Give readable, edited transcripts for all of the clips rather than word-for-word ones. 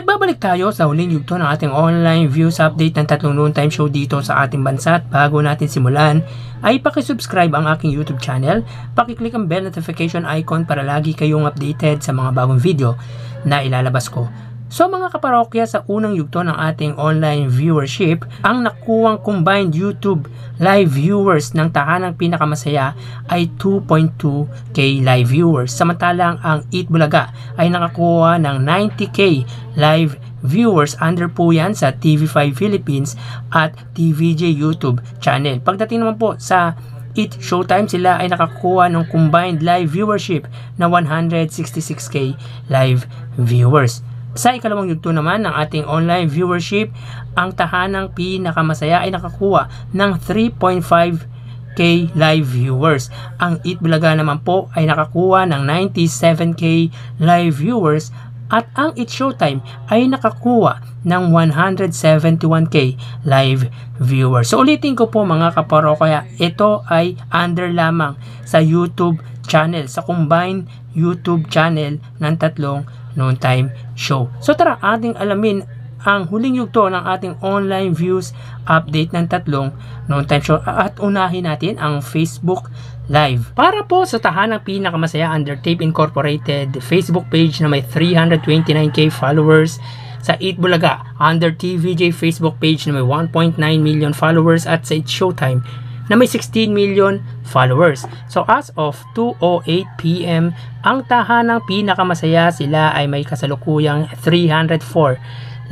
Nagbabalik tayo sa huling yugto ng ating online views update ng tatlong noon time show dito sa ating bansa. At bago natin simulan ay pakisubscribe ang aking YouTube channel, pakiclick ang bell notification icon para lagi kayong updated sa mga bagong video na ilalabas ko. So mga kaparokya, sa unang yugto ng ating online viewership, ang nakuwang combined YouTube live viewers ng tahanang pinakamasaya ay 2.2k live viewers. Samantalang ang Eat Bulaga ay nakakuha ng 90k live viewers. Under po yan sa TV5 Philippines at TVJ YouTube channel. Pagdating naman po sa Eat Showtime, sila ay nakakuha ng combined live viewership na 166k live viewers. Sa ikalawang yugto naman ng ating online viewership, ang tahanang pinakamasaya ay nakakuha ng 3.5k live viewers. Ang Eat Bulaga naman po ay nakakuha ng 97k live viewers at ang Eat Showtime ay nakakuha ng 171k live viewers. So ulitin ko po mga kaparokya, ito ay under lamang sa YouTube channel, sa combined YouTube channel ng tatlong noon time show. So tara, ating alamin ang huling yugto ng ating online views update ng tatlong noon time show at unahin natin ang Facebook Live. Para po sa tahanang pinakamasaya, under Tape Incorporated Facebook page na may 329k followers, sa Eat Bulaga under TVJ Facebook page na may 1.9 million followers, at sa Eat Showtime na may 16 million followers. So as of 2:08 PM, ang tahanang pinakamasaya, sila ay may kasalukuyang 304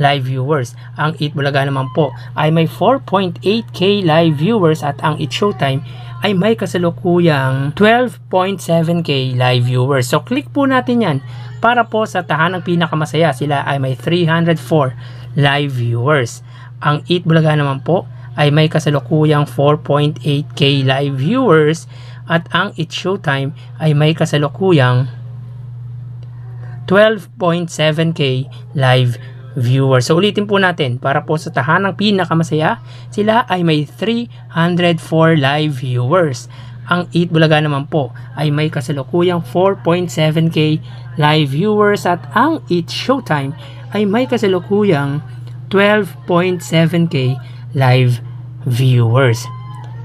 live viewers. Ang Eat Bulaga naman po ay may 4.8k live viewers at ang Eat Showtime ay may kasalukuyang 12.7k live viewers. So click po natin yan para po sa tahanang pinakamasaya, sila ay may 304 live viewers. Ang Eat Bulaga naman po ay may kasalukuyang 4.8k live viewers at ang Eat Showtime ay may kasalukuyang 12.7k live viewers. So ulitin po natin, para po sa tahanang pinakamasaya, sila ay may 304 live viewers. Ang Eat Bulaga naman po ay may kasalukuyang 4.7k live viewers at ang Eat Showtime ay may kasalukuyang 12.7k live viewers.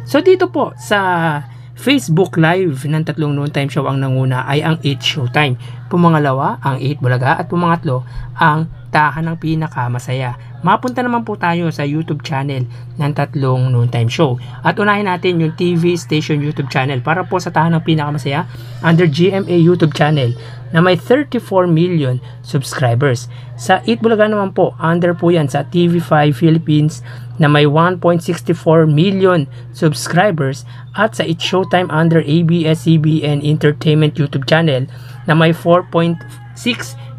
So dito po sa Facebook Live ng tatlong noon time show, ang nanguna ay ang Eat Showtime, pumangalawa ang Eat Bulaga at pumangatlo ang tahanang pinakamasaya. Mapunta naman po tayo sa YouTube channel ng tatlong noon time show at unahin natin yung TV station YouTube channel. Para po sa tahanang pinakamasaya, under GMA YouTube channel na may 34 million subscribers. Sa Eat Bulaga naman po, under po yan sa TV5 Philippines na may 1.64 million subscribers, at sa Eat Showtime under ABS-CBN Entertainment YouTube channel na may 4.6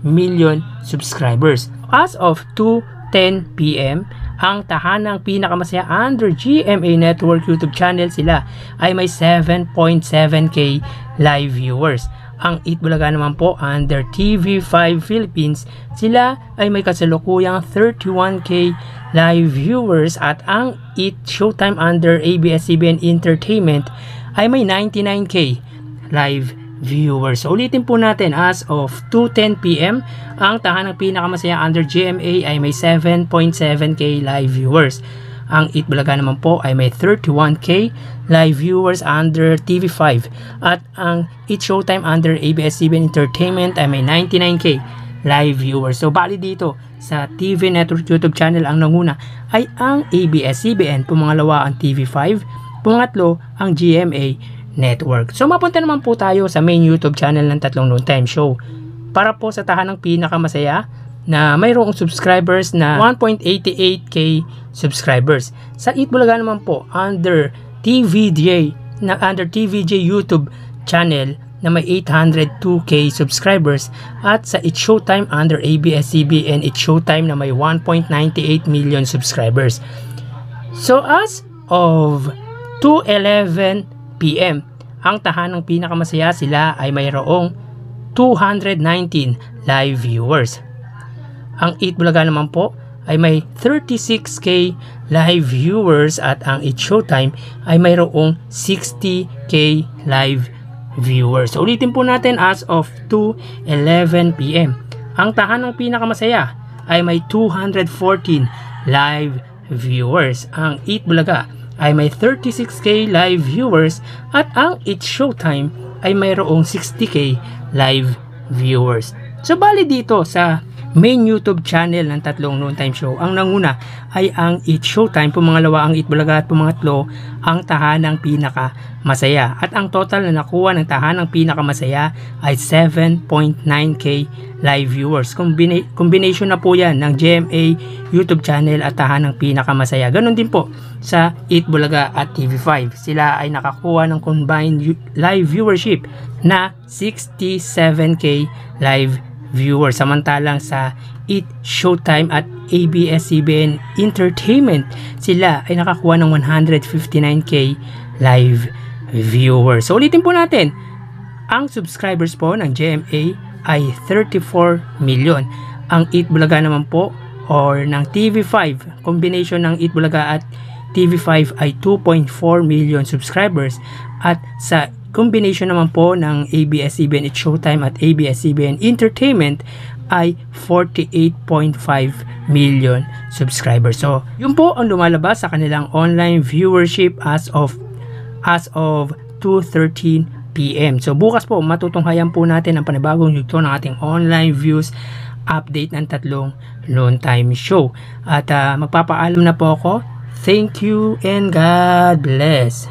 million subscribers. As of 2:10 PM, ang tahanang pinakamasaya under GMA Network YouTube channel, sila ay may 7.7k live viewers. Ang Eat Bulaga naman po under TV5 Philippines, sila ay may kasalukuyang 31k live viewers at ang Eat Showtime under ABS-CBN Entertainment ay may 99k live viewers. So ulitin po natin, as of 2:10 PM, ang tahanang pinakamasaya under GMA ay may 7.7k live viewers. Ang Eat Bulaga naman po ay may 31k live viewers under TV5 at ang Eat Showtime under ABS-CBN Entertainment ay may 99k live viewers. So bali dito sa TV Network YouTube channel, ang nanguna ay ang ABS-CBN, pumangalawa ang TV5, pumangatlo ang GMA Network. So mapunta naman po tayo sa main YouTube channel ng tatlong noon time show. Para po sa tahanang pinakamasaya na mayroong subscribers na 1.88k subscribers. Sa Eat Bulaga naman po under TVJ YouTube channel na may 802k subscribers, at sa Eat Showtime under ABS-CBN Eat Showtime na may 1.98 million subscribers. So as of 2:11 PM, ang tahanang pinakamasaya, sila ay mayroong 219 live viewers. Ang Eat Bulaga naman po ay may 36k live viewers at ang Eat Showtime ay mayroong 60k live viewers. So ulitin po natin, as of 2:11 PM, ang tahanang pinakamasaya ay may 214 live viewers. Ang Eat Bulaga ay may 36k live viewers at ang It's Showtime ay mayroong 60k live viewers. So bali dito sa main YouTube channel ng tatlong noontime show, ang nanguna ay ang It's Showtime, pumangalawa ang Eat Bulaga at pumangatlo ang tahanang pinaka masaya. At ang total na nakuha ng tahanang pinaka masaya ay 7.9k live viewers. Combination na po yan ng GMA YouTube channel at tahanang pinaka masaya. Ganon din po sa Eat Bulaga at TV5. Sila ay nakakuha ng combined live viewership na 67k live viewers. Samantalang sa Eat Showtime at ABS-CBN Entertainment, sila ay nakakuha ng 159k live viewers. So ulitin po natin, ang subscribers po ng GMA ay 34 million. Ang Eat Bulaga naman po or ng TV5, combination ng Eat Bulaga at TV5 ay 2.4 million subscribers, at sa combination naman po ng ABS-CBN It's Showtime at ABS-CBN Entertainment ay 48.5 million subscribers. So, yun po ang lumalabas sa kanilang online viewership as of 2:13 PM. So, bukas po matutunghayan po natin ang panibagong yugto ng ating online views update ng tatlong noontime show. At magpapaalam na po ako. Thank you and God bless.